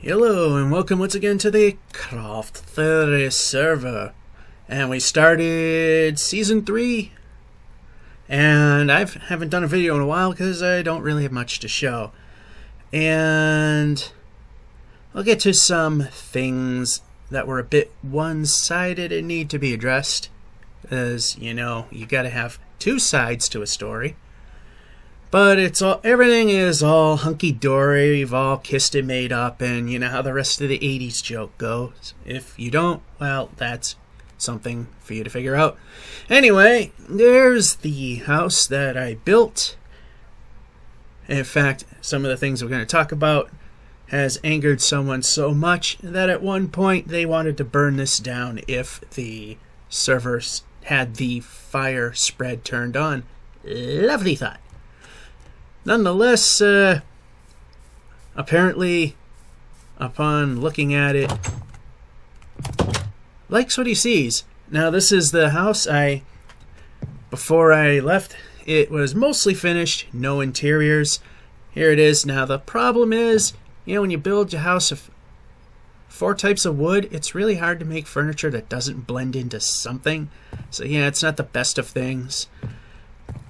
Hello and welcome once again to the Craft Theory server. And we started Season 3. And I haven't done a video in a while because I don't really have much to show. And I'll get to some things that were a bit one-sided and need to be addressed. As you know, you gotta have two sides to a story. But everything is all hunky-dory, we've all kissed and made up, and you know how the rest of the 80s joke goes. If you don't, well, that's something for you to figure out. Anyway, there's the house that I built. In fact, some of the things we're going to talk about has angered someone so much that at one point they wanted to burn this down if the servers had the fire spread turned on. Lovely thought. Nonetheless, apparently, upon looking at it, likes what he sees. Now, this is the house before I left, it was mostly finished, no interiors. Here it is. Now, the problem is, you know, when you build your house of 4 types of wood, it's really hard to make furniture that doesn't blend into something. So, yeah, it's not the best of things.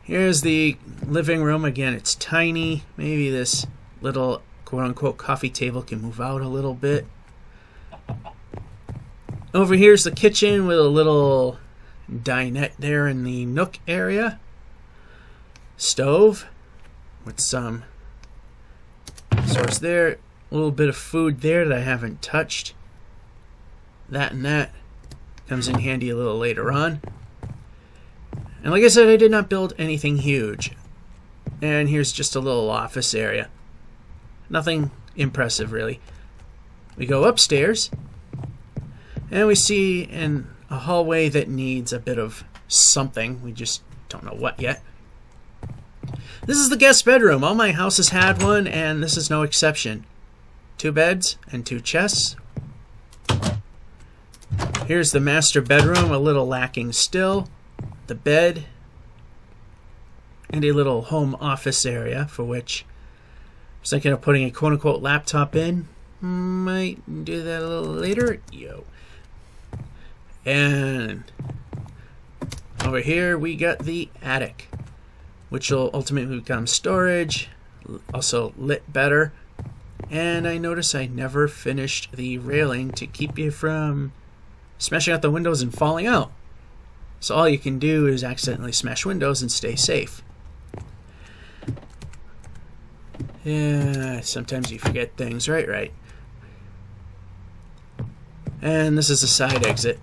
Here's the living room. Again, it's tiny. Maybe this little quote-unquote coffee table can move out a little bit. Over here's the kitchen with a little dinette there in the nook area. Stove with some source there. A little bit of food there that I haven't touched. That and that comes in handy a little later on. And like I said, I did not build anything huge. And here's just a little office area. Nothing impressive, really. We go upstairs, and we see a hallway that needs a bit of something. We just don't know what yet. This is the guest bedroom. All my houses had one, and this is no exception. 2 beds and 2 chests. Here's the master bedroom, a little lacking still. The bed, and a little home office area for which I was thinking of putting a quote-unquote laptop in. Might do that a little later. Yo. And over here we got the attic, which will ultimately become storage, also lit better. And I noticed I never finished the railing to keep you from smashing out the windows and falling out. So all you can do is accidentally smash windows and stay safe. Yeah, sometimes you forget things. Right. And this is a side exit.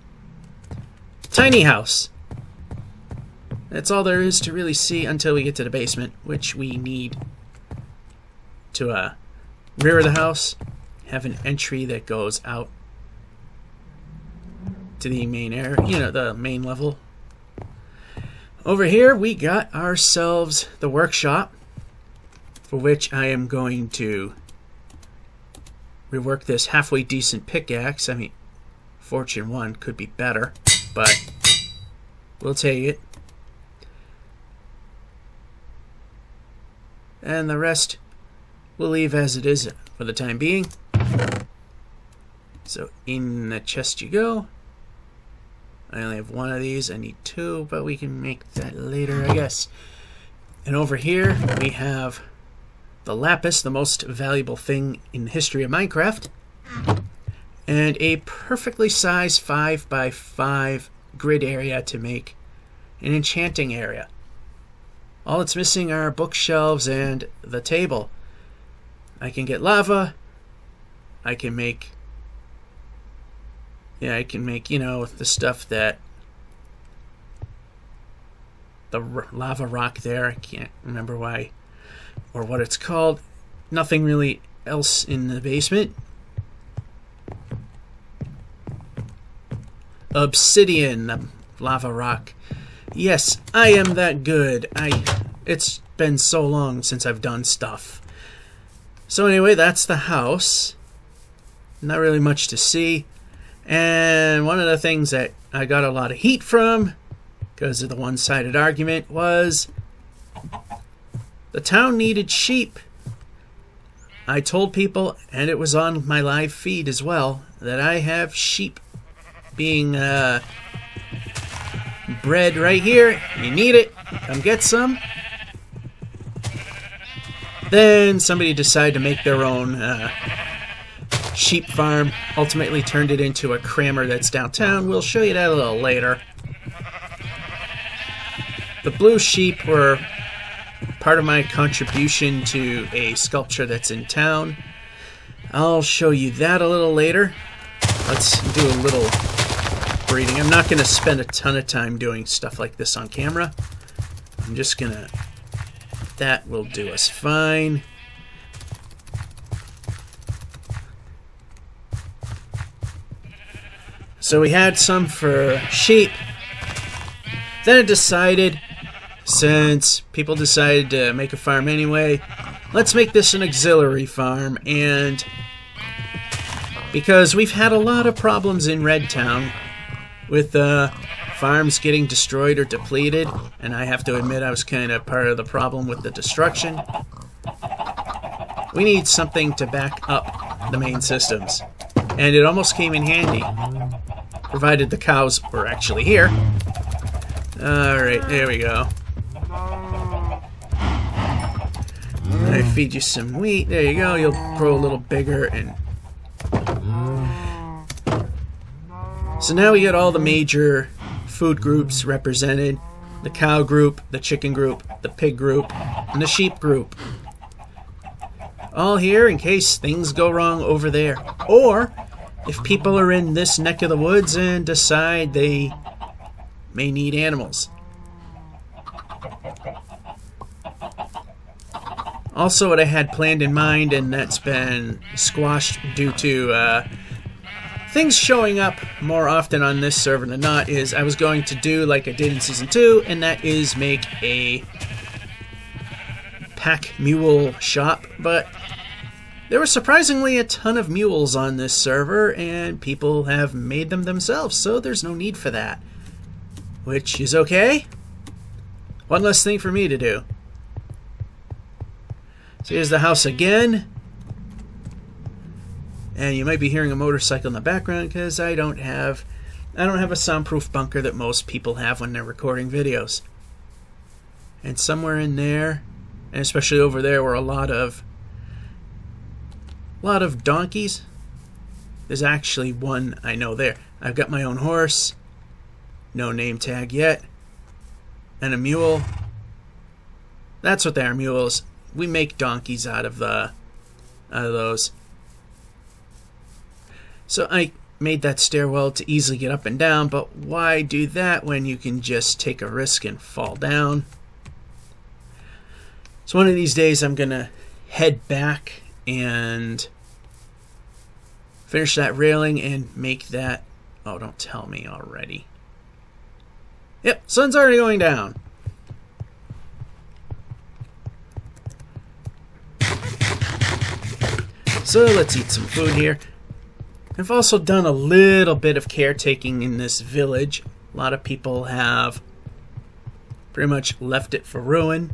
Tiny house. That's all there is to really see until we get to the basement, which we need to rear of the house, have an entry that goes out to the main area, you know, the main level. Over here we got ourselves the workshop, for which I am going to rework this halfway decent pickaxe. I mean, Fortune 1 could be better, but we'll take it. And the rest we'll leave as it is for the time being. So in the chest you go. I only have 1 of these. I need 2, but we can make that later, I guess. And over here, we have the lapis, the most valuable thing in the history of Minecraft. And a perfectly sized 5x5 grid area to make an enchanting area. All it's missing are bookshelves and the table. I can get lava. I can make... Yeah, I can make, you know, the stuff that... The lava rock there, I can't remember why or what it's called. Nothing really else in the basement. Obsidian, the lava rock. Yes, I am that good. It's been so long since I've done stuff. So anyway, that's the house. Not really much to see. And one of the things that I got a lot of heat from, because of the one-sided argument, was the town needed sheep. I told people, and it was on my live feed as well, that I have sheep being bred right here. You need it. Come get some. Then somebody decided to make their own sheep farm. Ultimately turned it into a crammer that's downtown. We'll show you that a little later. The blue sheep were part of my contribution to a sculpture that's in town. I'll show you that a little later. Let's do a little breeding. I'm not going to spend a ton of time doing stuff like this on camera. I'm just going to... That will do us fine. So we had some for sheep. Then I decided, since people decided to make a farm anyway, let's make this an auxiliary farm. And because we've had a lot of problems in Red Town with farms getting destroyed or depleted, and I have to admit I was kind of part of the problem with the destruction. We need something to back up the main systems, and it almost came in handy, provided the cows were actually here. Alright, there we go. I feed you some wheat. There you go. You'll grow a little bigger. And so now we got all the major food groups represented. The cow group, the chicken group, the pig group, and the sheep group. All here in case things go wrong over there. Or if people are in this neck of the woods and decide they may need animals. Also, what I had planned in mind, and that's been squashed due to things showing up more often on this server than not, is I was going to do like I did in Season 2, and that is make a pack mule shop. But there were surprisingly a ton of mules on this server, and people have made them themselves, so there's no need for that. Which is okay. One less thing for me to do. So here's the house again. And you might be hearing a motorcycle in the background because I don't have a soundproof bunker that most people have when they're recording videos. And somewhere in there, and especially over there, were a lot of donkeys. There's actually one I know there. I've got my own horse, no name tag yet, and a mule. That's what they are, mules. We make donkeys out of those. So I made that stairwell to easily get up and down, but why do that when you can just take a risk and fall down? So one of these days I'm gonna head back and finish that railing and make that... Oh, don't tell me already. Yep, sun's already going down. So let's eat some food here. I've also done a little bit of caretaking in this village. A lot of people have pretty much left it for ruin.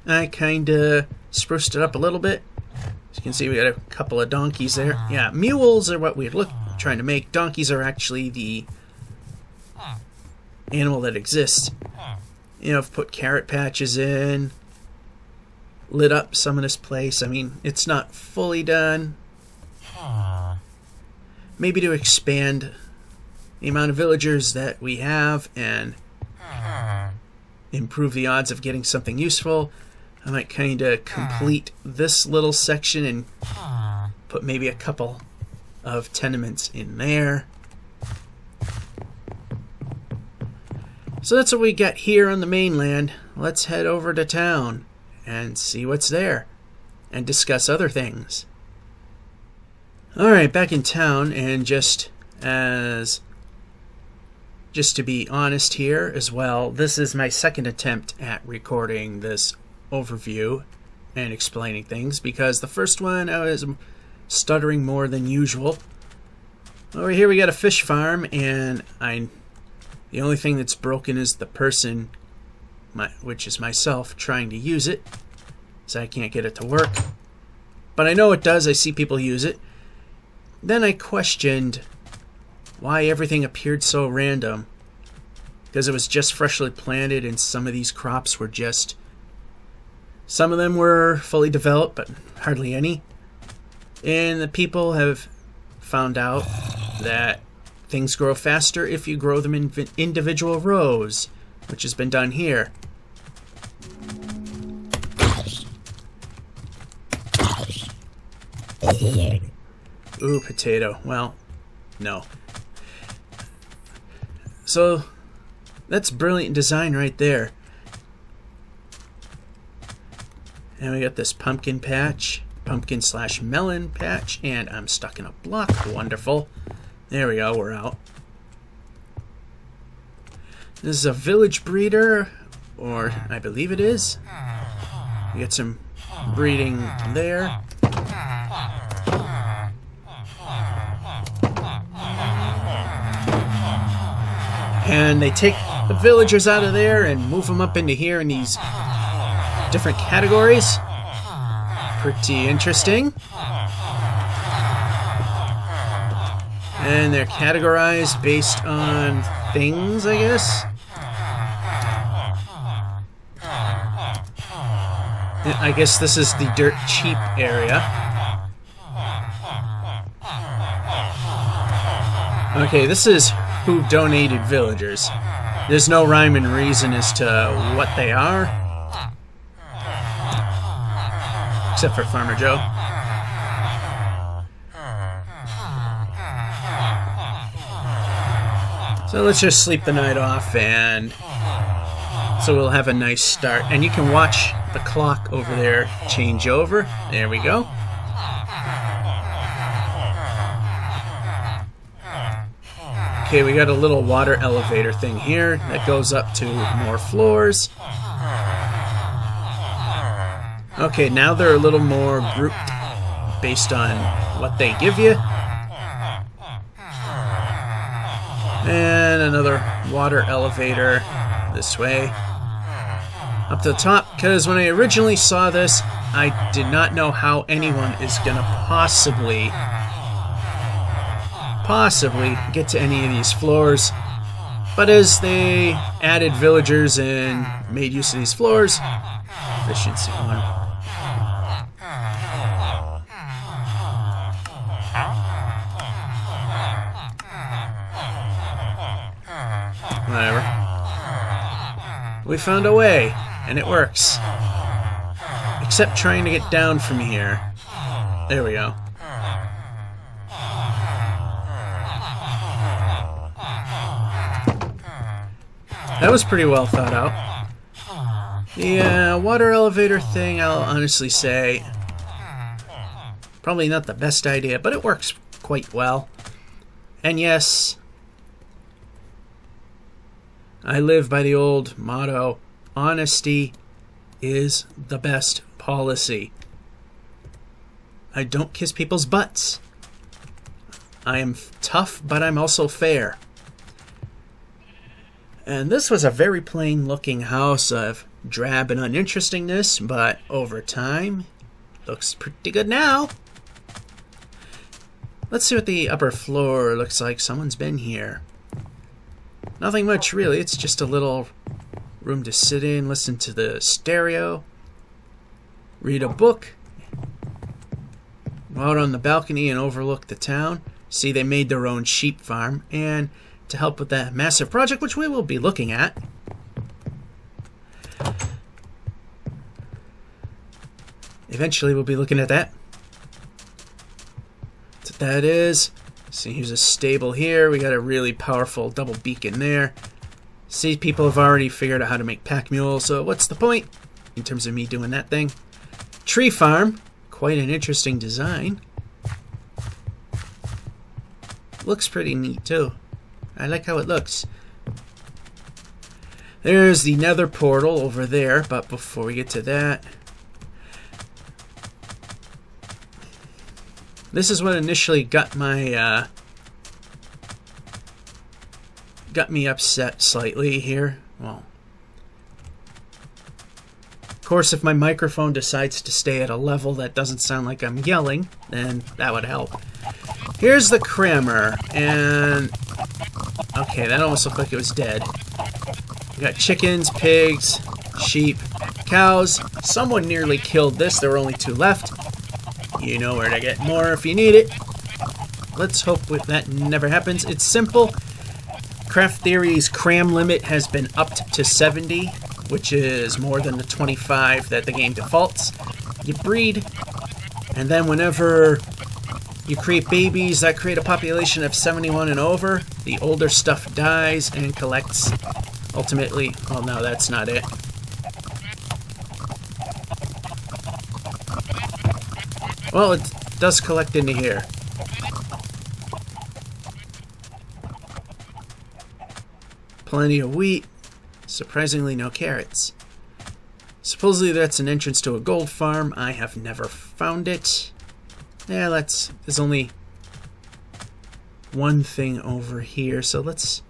I kinda spruced it up a little bit. As you can see, we got a couple of donkeys there. Yeah, mules are what we're trying to make. Donkeys are actually the animal that exists. You know, I've put carrot patches in, lit up some of this place. I mean, it's not fully done. Maybe to expand the amount of villagers that we have and improve the odds of getting something useful, I might kind of complete this little section and put maybe a couple of tenements in there. So that's what we got here on the mainland. Let's head over to town and see what's there and discuss other things. Alright, back in town, and just to be honest here as well, this is my second attempt at recording this overview and explaining things, because the first one I was stuttering more than usual. Over here we got a fish farm, and the only thing that's broken is the person, which is myself, trying to use it. so I can't get it to work. But I know it does. I see people use it. Then I questioned why everything appeared so random. Because it was just freshly planted, and some of these crops were just... Some of them were fully developed, but hardly any. And the people have found out that things grow faster if you grow them in individual rows, which has been done here. Ooh, potato. Well, no. So, that's brilliant design right there. And we got this pumpkin patch, pumpkin/melon patch, and I'm stuck in a block. Wonderful. There we go, we're out. This is a village breeder, or I believe it is. We get some breeding there. And they take the villagers out of there and move them up into here in these different categories. Pretty interesting. And they're categorized based on things, I guess. I guess this is the dirt cheap area. Okay, this is who donated villagers. There's no rhyme and reason as to what they are. Except for Farmer Joe. So let's just sleep the night off, and so we'll have a nice start. And you can watch the clock over there change over. There we go. Okay, we got a little water elevator thing here that goes up to more floors. Okay, now they're a little more grouped based on what they give you. And another water elevator this way up to the top, because when I originally saw this, I did not know how anyone is gonna possibly get to any of these floors. But as they added villagers and made use of these floors, efficiency 1. Whatever. We found a way, and it works. Except trying to get down from here. There we go. That was pretty well thought out. The water elevator thing, I'll honestly say, probably not the best idea, but it works quite well. And yes, I live by the old motto, honesty is the best policy. I don't kiss people's butts. I am tough, but I'm also fair. And this was a very plain looking house of drab and uninterestingness, but over time, looks pretty good now. Let's see what the upper floor looks like. Someone's been here. Nothing much really, it's just a little room to sit in, listen to the stereo, read a book, go out on the balcony and overlook the town. See, they made their own sheep farm, and to help with that massive project, which we will be looking at, eventually we'll be looking at that. That's what that is. See, here's a stable here. We got a really powerful double beacon there. See, people have already figured out how to make pack mules, so what's the point in terms of me doing that thing? Tree farm, quite an interesting design. Looks pretty neat too. I like how it looks. There's the nether portal over there, but before we get to that, this is what initially got my got me upset slightly here. Well, course, if my microphone decides to stay at a level that doesn't sound like I'm yelling, then that would help. Here's the crammer, and... okay, that almost looked like it was dead. We got chickens, pigs, sheep, cows. Someone nearly killed this. There were only 2 left. You know where to get more if you need it. Let's hope that never happens. It's simple. Craft Theory's cram limit has been upped to 70, which is more than the 25 that the game defaults. You breed, and then whenever you create babies that create a population of 71 and over, the older stuff dies and collects ultimately... well, no, that's not it. Well, it does collect into here. Plenty of wheat. Surprisingly, no carrots. Supposedly that's an entrance to a gold farm. I have never found it. Yeah, there's only one thing over here, so let's...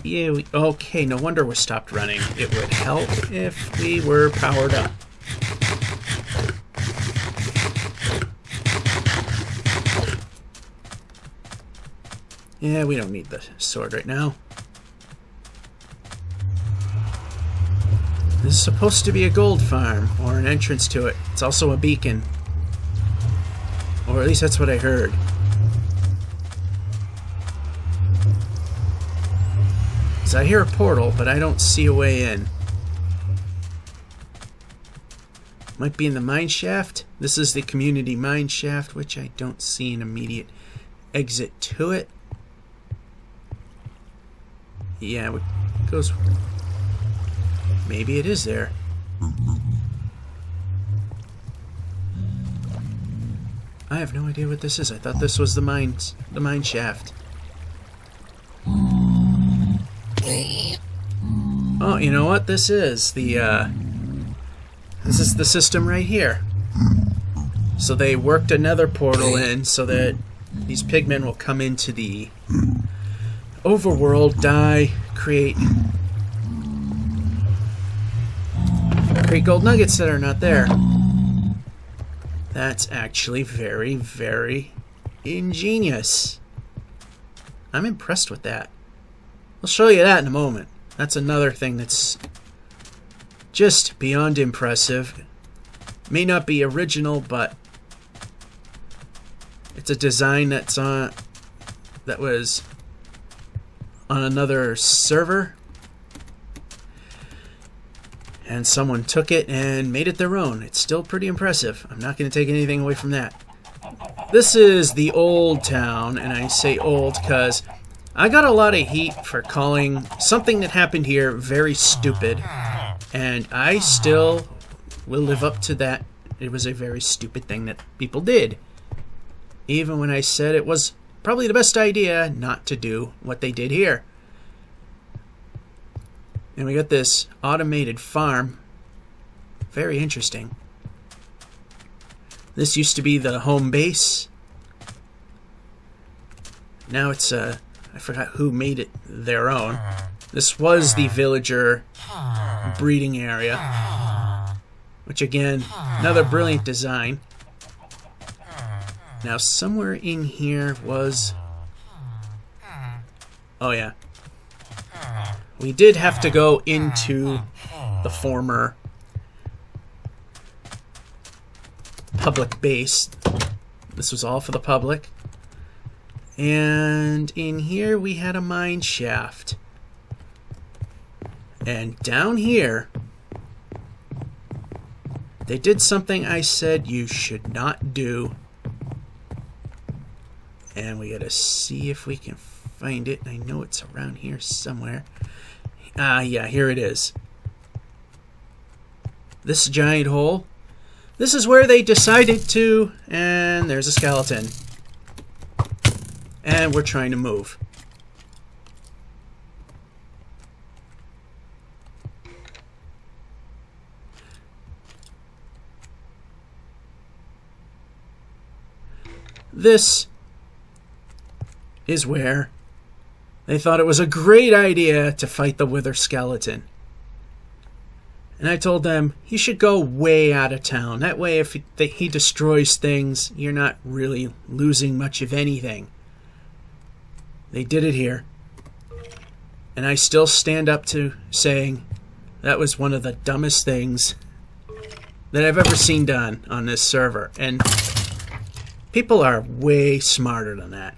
yeah, okay, no wonder we're stopped running. It would help if we were powered up. Yeah, we don't need the sword right now. This is supposed to be a gold farm, or an entrance to it. It's also a beacon. Or at least that's what I heard. So I hear a portal, but I don't see a way in. Might be in the Mineshaft. This is the community Mineshaft, which I don't see an immediate exit to it. Yeah, it goes... maybe it is there. I have no idea what this is. I thought this was the mine shaft. Oh, you know what? This is the system right here. So they worked another portal in so that these pigmen will come into the overworld, die, create gold nuggets that are not there. That's actually very, very ingenious. I'm impressed with that. I'll show you that in a moment. That's another thing that's just beyond impressive. May not be original, but it's a design that's that was on another server. And someone took it and made it their own. It's still pretty impressive. I'm not going to take anything away from that. This is the old town, and I say old because I got a lot of heat for calling something that happened here very stupid. And I still will live up to that. It was a very stupid thing that people did. Even when I said it was probably the best idea not to do what they did here. And we got this automated farm. Very interesting. This used to be the home base. Now it's I forgot who made it their own. This was the villager breeding area. Which again, another brilliant design. Now somewhere in here was... oh yeah. We did have to go into the former public base. This was all for the public. And in here we had a mine shaft. And down here, they did something I said you should not do. And we gotta see if we can find it. I know it's around here somewhere. Ah, yeah, here it is. This giant hole. This is where they decided to... and there's a skeleton. And we're trying to move. This is where they thought it was a great idea to fight the wither skeleton. And I told them he should go way out of town. That way, if he destroys things, you're not really losing much of anything. They did it here. And I still stand up to saying that was one of the dumbest things that I've ever seen done on this server. And people are way smarter than that.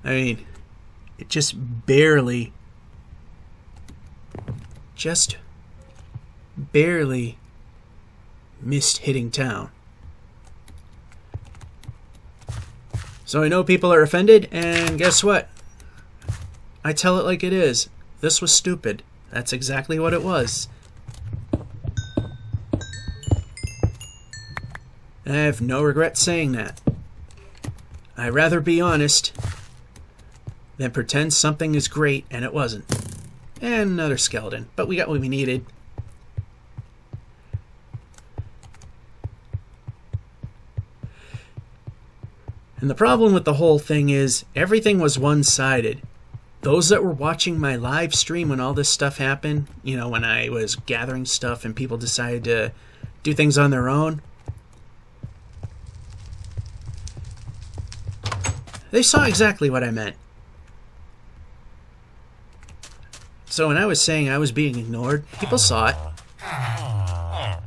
I mean, it just barely missed hitting town. So I know people are offended, and guess what? I tell it like it is. This was stupid. That's exactly what it was. And I have no regret saying that. I'd rather be honest than pretend something is great and it wasn't. And another skeleton, but we got what we needed. And the problem with the whole thing is everything was one-sided. Those that were watching my live stream when all this stuff happened, you know, when I was gathering stuff and people decided to do things on their own, they saw exactly what I meant. So when I was saying I was being ignored, people saw it.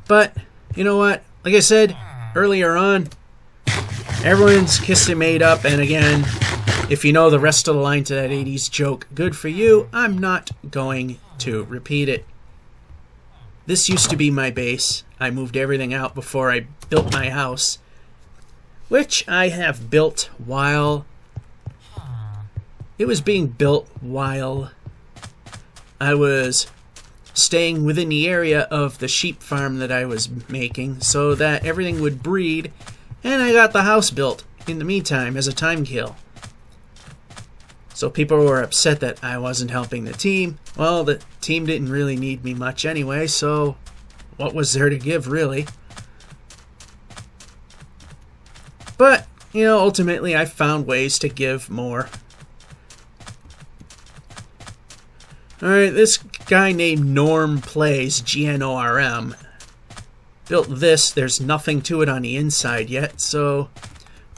But, you know what? Like I said earlier on, everyone's kissed and made up, and again, if you know the rest of the line to that 80s joke, good for you. I'm not going to repeat it. This used to be my base. I moved everything out before I built my house, which I have built while it was being built while I was staying within the area of the sheep farm that I was making so that everything would breed, and I got the house built in the meantime as a time kill. So people were upset that I wasn't helping the team. Well, the team didn't really need me much anyway, so what was there to give, really? But, you know, ultimately I found ways to give more. Alright, this guy named Norm Plays, G-N-O-R-M, built this. There's nothing to it on the inside yet, so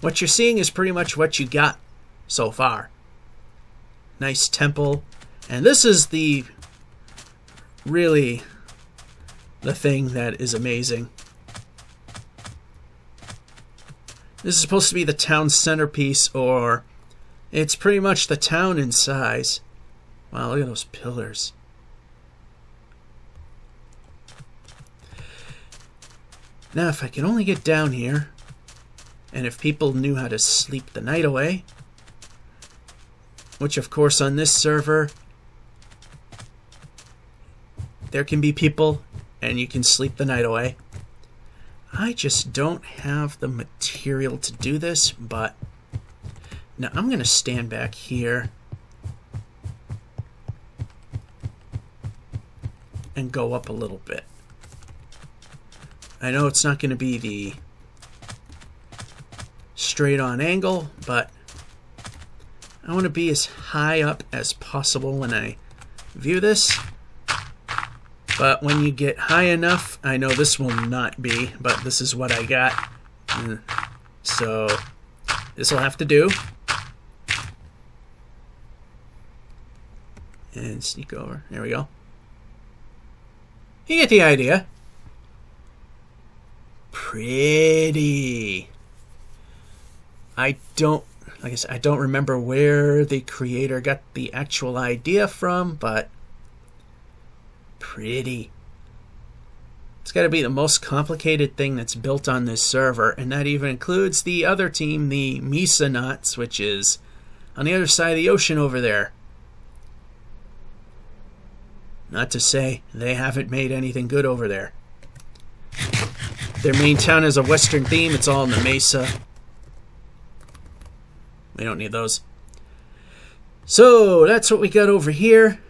what you're seeing is pretty much what you got so far. Nice temple. And this is really the thing that is amazing. This is supposed to be the town centerpiece, or it's pretty much the town in size. Wow, look at those pillars. Now, if I could only get down here, and if people knew how to sleep the night away, which of course on this server, there can be people and you can sleep the night away. I just don't have the material to do this, but now I'm going to stand back here and go up a little bit. I know it's not going to be the straight on angle, but I want to be as high up as possible when I view this. But when you get high enough, I know this will not be, but this is what I got. So this will have to do. And sneak over. There we go. You get the idea. Pretty. Like I said, I don't remember where the creator got the actual idea from, but pretty. It's got to be the most complicated thing that's built on this server, and that even includes the other team, the Mineshaft, which is on the other side of the ocean over there. Not to say they haven't made anything good over there. Their main town has a western theme. It's all in the mesa. We don't need those. So that's what we got over here.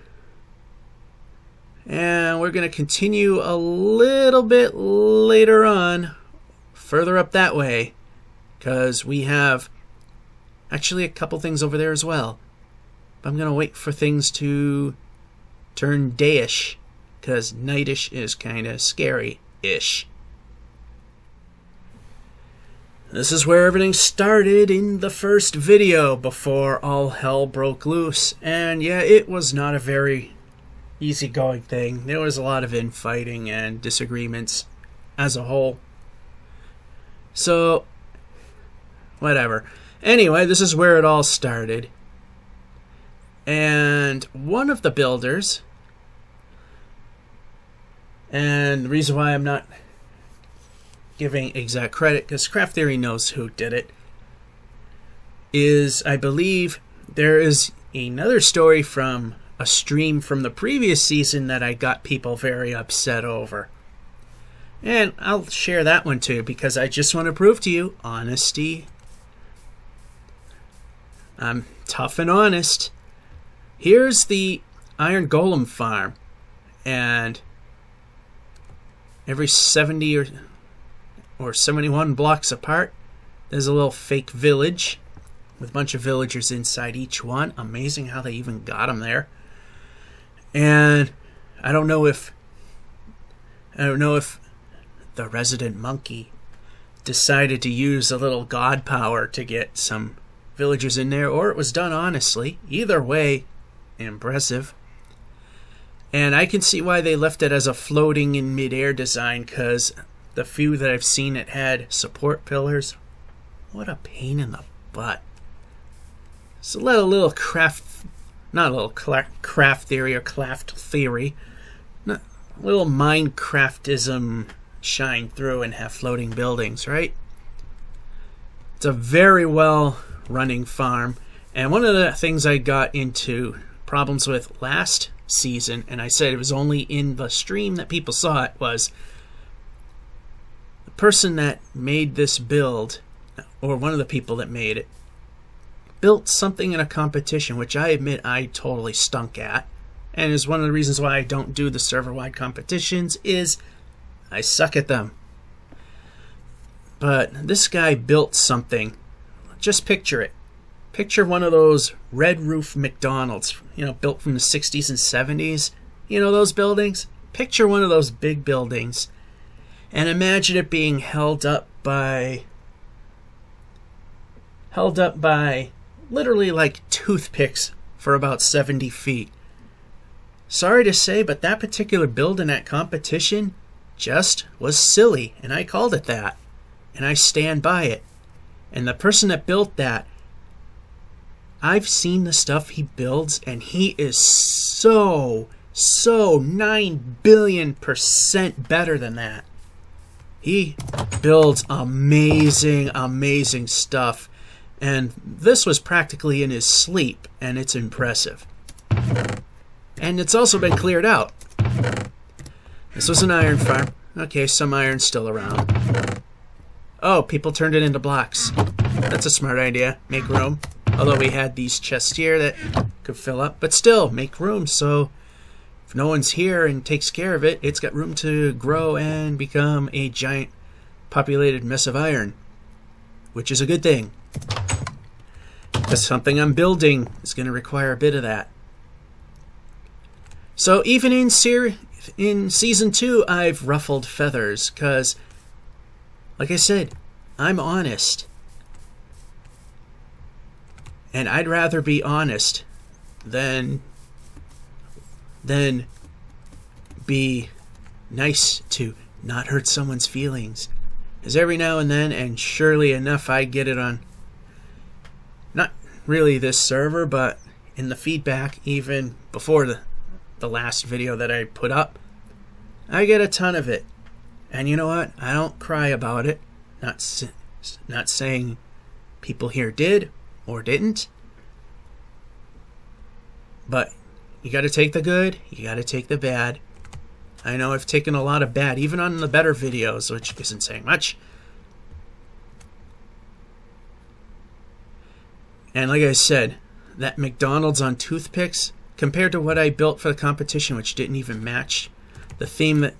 And we're going to continue a little bit later on, further up that way, because we have actually a couple things over there as well. But I'm going to wait for things to turned dayish, because nightish is kind of scary-ish. This is where everything started in the first video before all hell broke loose. And yeah, it was not a very easygoing thing. There was a lot of infighting and disagreements as a whole. So, whatever. Anyway, this is where it all started. And one of the builders, and the reason why I'm not giving exact credit, because Craft Theory knows who did it, is I believe there is another story from a stream from the previous season that I got people very upset over. And I'll share that one too, because I just want to prove to you honesty. I'm tough and honest. Here's the Iron Golem farm, and every 70 or 71 blocks apart, there's a little fake village with a bunch of villagers inside each one. Amazing how they even got them there. And I don't know if the resident monkey decided to use a little god power to get some villagers in there, or it was done honestly. Either way, impressive. And I can see why they left it as a floating in midair design, because the few that I've seen it had support pillars. What a pain in the butt. So let a little craft theory or craft theory, not a little Minecraftism shine through and have floating buildings, right? It's a very well running farm. And one of the things I got into problems with last season, and I said it was only in the stream that people saw it, was the person that made this build, or one of the people that made it, built something in a competition, which I admit I totally stunk at, and is one of the reasons why I don't do the server-wide competitions, is I suck at them. But this guy built something. Just picture it. Picture one of those red roof McDonald's, you know, built from the 60s and 70s. You know those buildings? Picture one of those big buildings and imagine it being held up by literally like toothpicks for about 70 feet. Sorry to say, but that particular build in that competition just was silly, and I called it that, and I stand by it. And the person that built that, I've seen the stuff he builds, and he is so 9 billion% better than that. He builds amazing stuff, and this was practically in his sleep, and it's impressive. And it's also been cleared out. This was an iron farm. Okay, some iron's still around. Oh, people turned it into blocks. That's a smart idea. Make room. Although we had these chests here that could fill up, but still, make room so if no one's here and takes care of it, it's got room to grow and become a giant populated mess of iron, which is a good thing. Because something I'm building is going to require a bit of that. So even in Season 2, I've ruffled feathers, because, like I said, I'm honest. And I'd rather be honest than be nice to not hurt someone's feelings. Because every now and then, and surely enough, I get it on, not really this server, but in the feedback, even before the last video that I put up, I get a ton of it. And you know what? I don't cry about it. Not saying people here did or didn't. But you got to take the good, you got to take the bad. I know I've taken a lot of bad, even on the better videos, which isn't saying much. And like I said, that McDonald's on toothpicks, compared to what I built for the competition, which didn't even match the theme that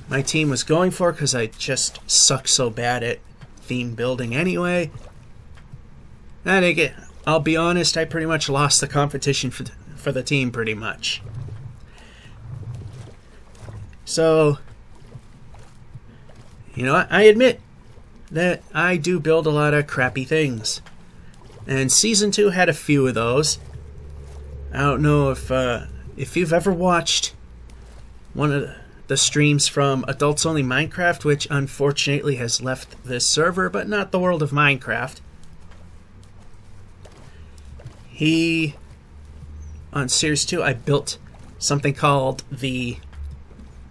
my team was going for, because I just suck so bad at theme building anyway. I'll be honest, I pretty much lost the competition for the team pretty much. So, you know, I admit that I do build a lot of crappy things. And Season 2 had a few of those. I don't know if you've ever watched one of the streams from Adults Only Minecraft, which unfortunately has left this server, but not the world of Minecraft. On Series 2, I built something called the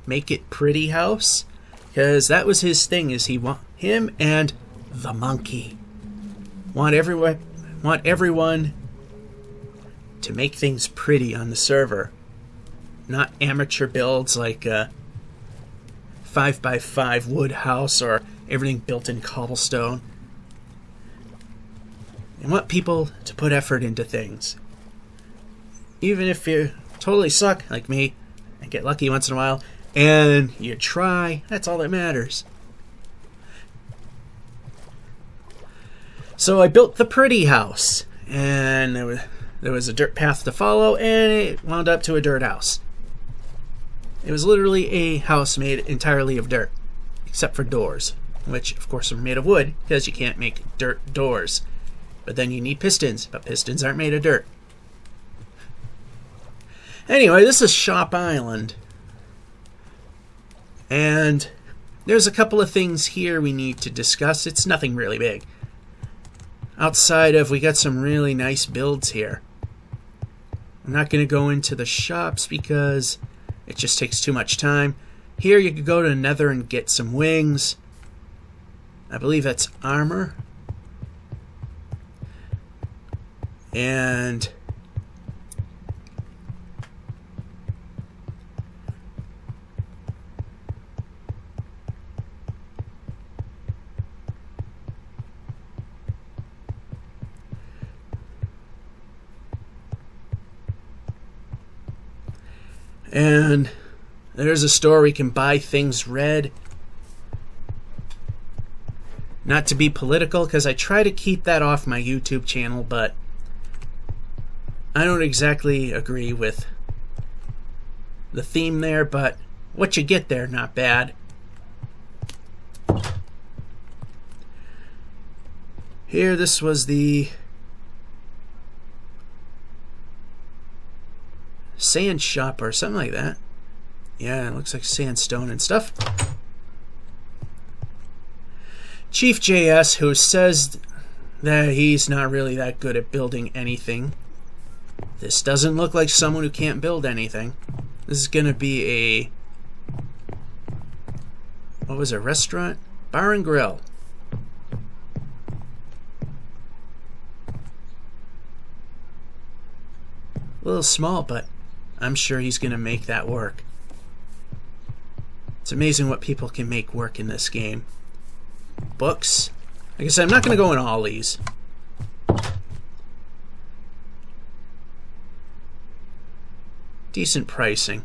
Make It Pretty house, because that was his thing, is him and the monkey want everyone to make things pretty on the server, not amateur builds like a 5x5 wood house or everything built in cobblestone. They want people to put effort into things. Even if you totally suck, like me, and get lucky once in a while, and you try, that's all that matters. So I built the pretty house, and there was a dirt path to follow, and it wound up to a dirt house. It was literally a house made entirely of dirt, except for doors, which of course are made of wood, because you can't make dirt doors. But then you need pistons, but pistons aren't made of dirt. Anyway, this is Shop Island. And there's a couple of things here we need to discuss. It's nothing really big. Outside of, we got some really nice builds here. I'm not going to go into the shops because it just takes too much time. Here you could go to Nether and get some wings. I believe that's armor. And there's a store where you can buy things red. Not to be political, because I try to keep that off my YouTube channel, but I don't exactly agree with the theme there, but what you get there, not bad. Here, this was the sand shop or something like that. Yeah, it looks like sandstone and stuff. Chief JS, who says that he's not really that good at building anything. This doesn't look like someone who can't build anything. This is gonna be a, what was it, restaurant? Bar and grill. A little small, but I'm sure he's gonna make that work. It's amazing what people can make work in this game. Books. Like I said, I'm not gonna go in all these. Decent pricing.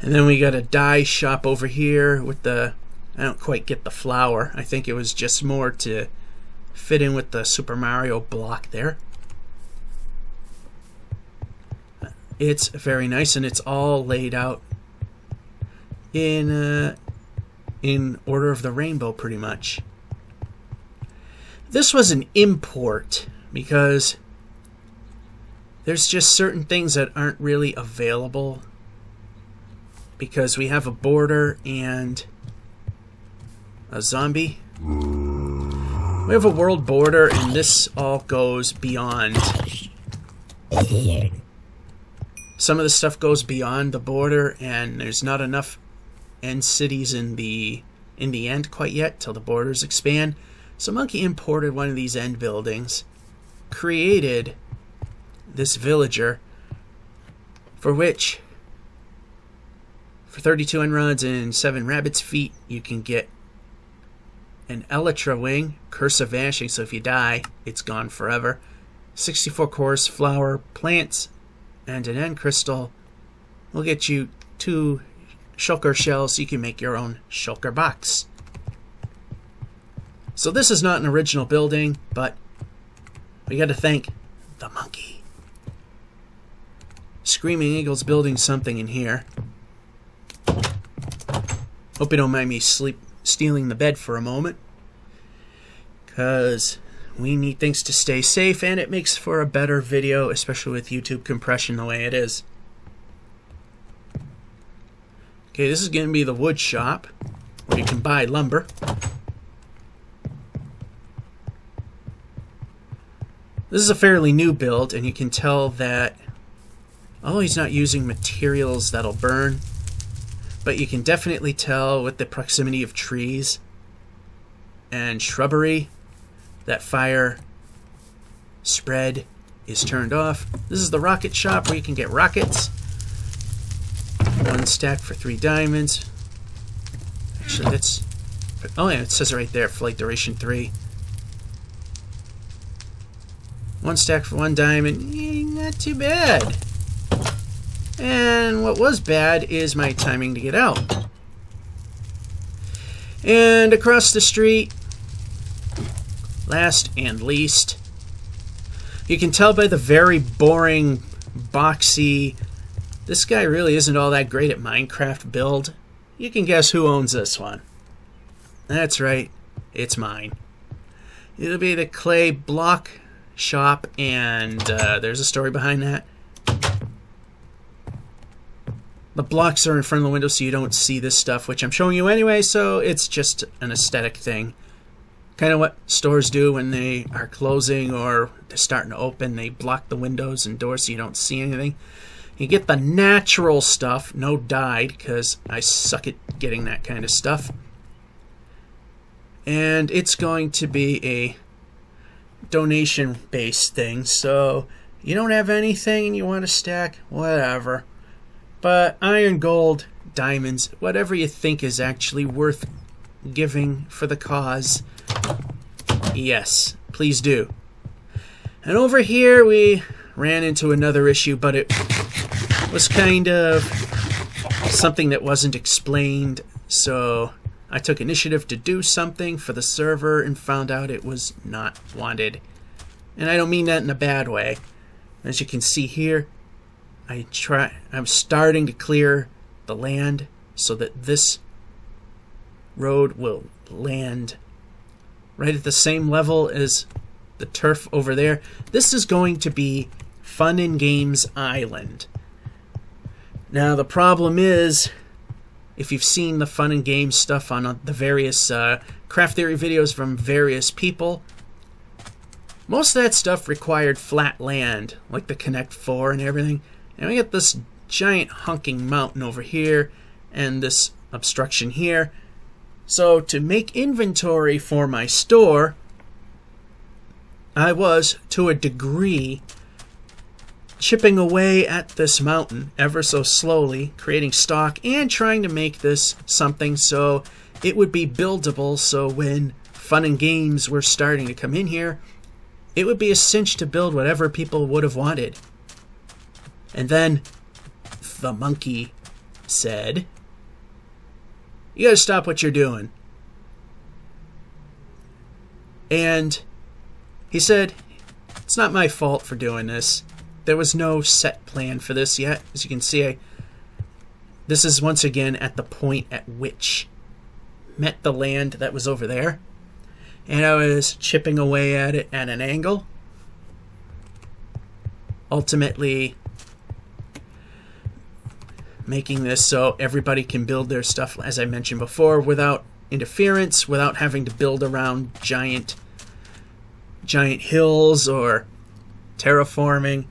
And then we got a dye shop over here with the, I don't quite get the flower. I think it was just more to fit in with the Super Mario block there. It's very nice, and it's all laid out in order of the rainbow, pretty much. This was an import because there's just certain things that aren't really available because we have a border and a zombie. We have a world border, and this all goes beyond. Some of the stuff goes beyond the border, and there's not enough end cities in the end quite yet till the borders expand. So Monkey imported one of these end buildings, created this villager, for which, for 32 end rods and 7 rabbit's feet, you can get an Elytra wing, Curse of Vanishing, so if you die, it's gone forever. 64 cores, flower, plants, and an end crystal will get you 2 shulker shells so you can make your own shulker box. So this is not an original building, but we got to thank the monkey. Screaming Eagle's building something in here. Hope you don't mind me stealing the bed for a moment, because we need things to stay safe, and it makes for a better video, especially with YouTube compression the way it is. Okay, this is going to be the wood shop, where you can buy lumber. This is a fairly new build, and you can tell that, oh, he's not using materials that'll burn, but you can definitely tell with the proximity of trees and shrubbery that fire spread is turned off. This is the rocket shop where you can get rockets. 1 stack for 3 diamonds. Actually, that's... oh yeah, it says it right there, flight duration 3. 1 stack for 1 diamond. Not too bad. And what was bad is my timing to get out. And across the street, last and least, you can tell by the very boring, boxy, this guy really isn't all that great at Minecraft build. You can guess who owns this one. That's right, it's mine. It'll be the clay block shop, and there's a story behind that. The blocks are in front of the window so you don't see this stuff, which I'm showing you anyway, so it's just an aesthetic thing. Kind of what stores do when they are closing or they're starting to open. They block the windows and doors so you don't see anything. You get the natural stuff, no dyed, because I suck at getting that kind of stuff. And it's going to be a donation-based thing, so you don't have anything and you want to stack, whatever. But iron, gold, diamonds, whatever you think is actually worth giving for the cause, yes, please do. And over here we ran into another issue, but it was kind of something that wasn't explained, so I took initiative to do something for the server and found out it was not wanted. And I don't mean that in a bad way. As you can see here, I'm starting to clear the land so that this road will land right at the same level as the turf over there. This is going to be Fun and Games Island. Now the problem is, if you've seen the Fun and Games stuff on the various craft theory videos from various people, most of that stuff required flat land, like the Connect 4 and everything. And we got this giant hunking mountain over here and this obstruction here. So to make inventory for my store, I was, to a degree, chipping away at this mountain ever so slowly, creating stock and trying to make this something so it would be buildable, so when Fun and Games were starting to come in here, it would be a cinch to build whatever people would have wanted. And then the monkey said, "You gotta stop what you're doing." And he said, "It's not my fault for doing this. There was no set plan for this yet." As you can see, this is once again at the point at which met the land that was over there. And I was chipping away at it at an angle. Ultimately making this so everybody can build their stuff, as I mentioned before, without interference, without having to build around giant hills or terraforming.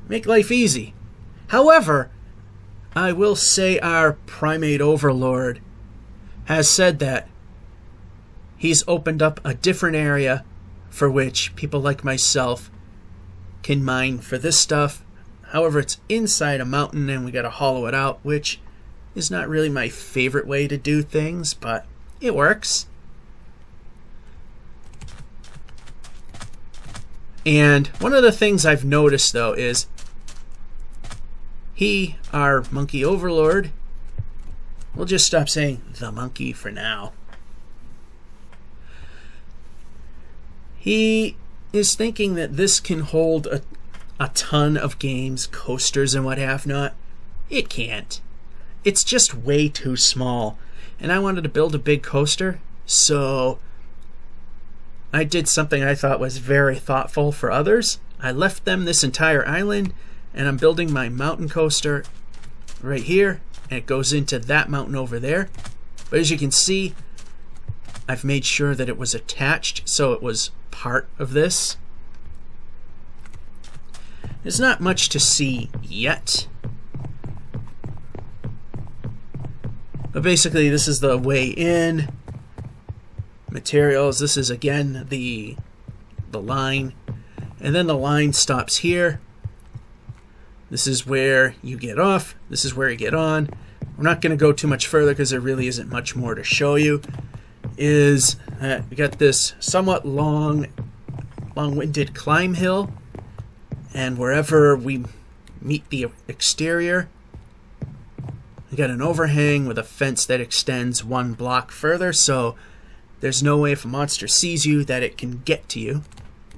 Make life easy. However, I will say our primate overlord has said that he's opened up a different area for which people like myself can mine for this stuff. However, it's inside a mountain and we gotta hollow it out, which is not really my favorite way to do things, but it works. And one of the things I've noticed, though, is he, our monkey overlord, we'll just stop saying the monkey for now. He is thinking that this can hold a ton of games, coasters and what have not. It can't. It's just way too small. And I wanted to build a big coaster, so I did something I thought was very thoughtful for others. I left them this entire island, and I'm building my mountain coaster right here, and it goes into that mountain over there. But as you can see, I've made sure that it was attached, so it was part of this. There's not much to see yet. But basically, this is the way in. Materials, this is again the line. And then the line stops here. This is where you get off. This is where you get on. We're not going to go too much further because there really isn't much more to show you. We got this somewhat long-winded climb hill. And wherever we meet the exterior, we got an overhang with a fence that extends 1 block further, so there's no way if a monster sees you that it can get to you.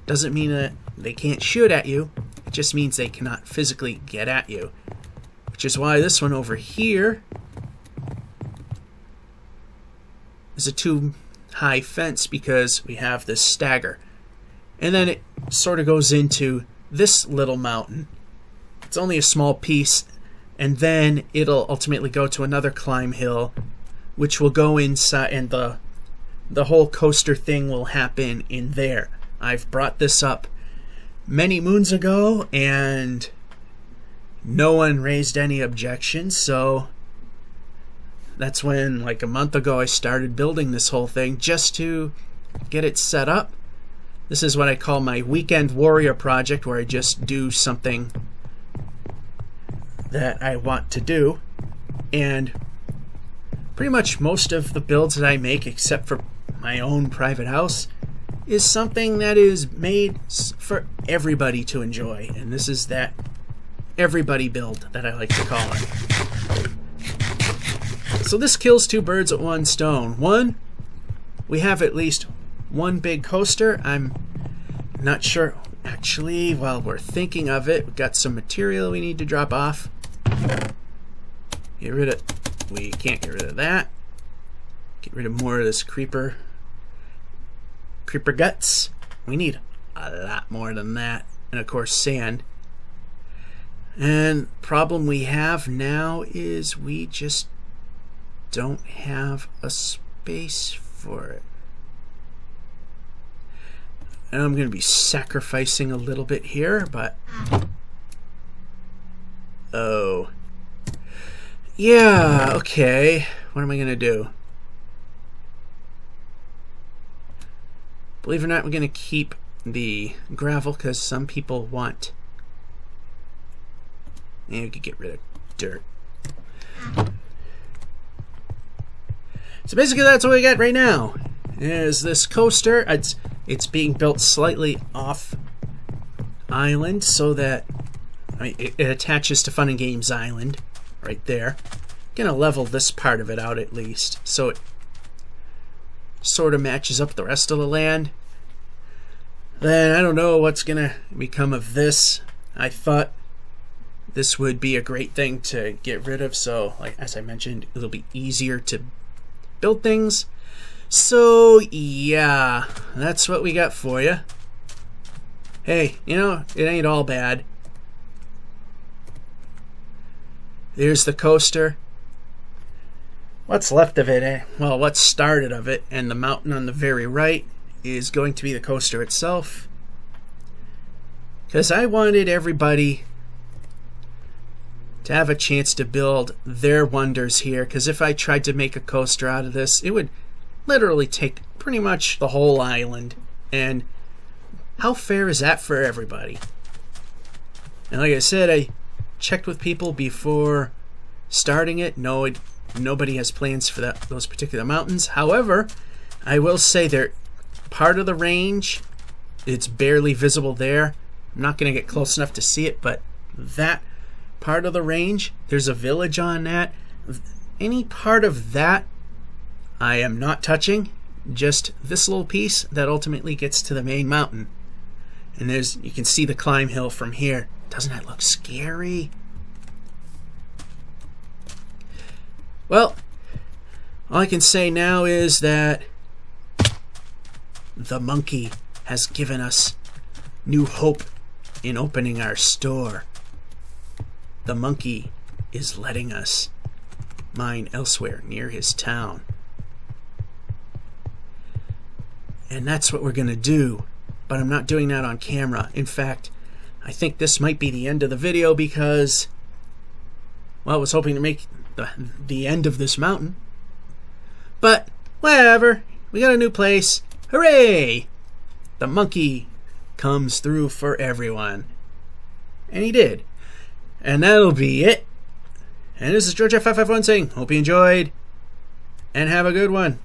Doesn't mean that they can't shoot at you, it just means they cannot physically get at you. Which is why this one over here is a too high fence, because we have this stagger. And then it sort of goes into this little mountain. It's only a small piece, and then it'll ultimately go to another climb hill, which will go inside, and the whole coaster thing will happen in there. I've brought this up many moons ago, and no one raised any objections, so that's when, like a month ago, I started building this whole thing just to get it set up. This is what I call my weekend warrior project, where I just do something that I want to do. And pretty much most of the builds that I make, except for my own private house, is something that is made for everybody to enjoy. And this is that everybody build that I like to call it. So this kills 2 birds with 1 stone. One, we have at least 1 big coaster. I'm not sure, actually, while we're thinking of it, we've got some material we need to drop off. Get rid of, we can't get rid of that. Get rid of more of this creeper guts. We need a lot more than that. And of course sand. And problem we have now is we just don't have a space for it. And I'm going to be sacrificing a little bit here, but oh yeah, okay, what am I going to do? Believe it or not, we're going to keep the gravel because some people want, and we could get rid of dirt. So basically that's what we got right now, is this coaster. It's being built slightly off island so that, I mean, it attaches to Fun and Games Island right there. Gonna level this part of it out at least so it sort of matches up the rest of the land. Then I don't know what's gonna become of this. I thought this would be a great thing to get rid of, so like as I mentioned, it'll be easier to build things. So yeah, that's what we got for you. Hey, you know, it ain't all bad. There's the coaster. What's left of it, eh? Well, what's started of it, and the mountain on the very right is going to be the coaster itself. Because I wanted everybody to have a chance to build their wonders here, because if I tried to make a coaster out of this, it would literally take pretty much the whole island, and how fair is that for everybody? And like I said, I checked with people before starting it. No, nobody has plans for those particular mountains. However, I will say they're part of the range. It's barely visible there. I'm not going to get close enough to see it, but that part of the range, there's a village on that. Any part of that I am not touching, just this little piece that ultimately gets to the main mountain. And you can see the climb hill from here. Doesn't that look scary? Well, all I can say now is that the monkey has given us new hope in opening our store. The monkey is letting us mine elsewhere near his town. And that's what we're going to do. But I'm not doing that on camera. In fact, I think this might be the end of the video because, well, I was hoping to make the end of this mountain. But, whatever. We got a new place. Hooray! The monkey comes through for everyone. And he did. And that'll be it. And this is George F551 saying, hope you enjoyed, and have a good one.